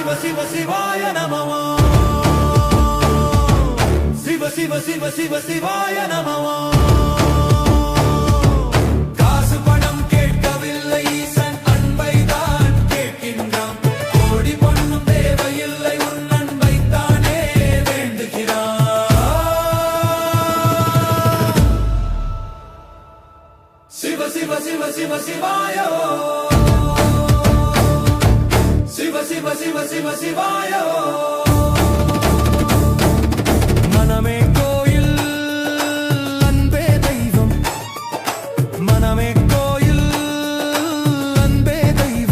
சிவ சிவ சிவாய நமோ சிவ சிவ சிவ சிவ சிவாய நமோ காசு பணம் கேட்கவில்லை ஈசன் அன்பை தான் கேட்கின்றான் கோடி பொன்னும் தேவையில்லை உன் அன்பை தானே வேண்டுகிறான் சிவ சிவ சிவ சிவ சிவாய சிவ சிவ சிவ சிவ சிவாய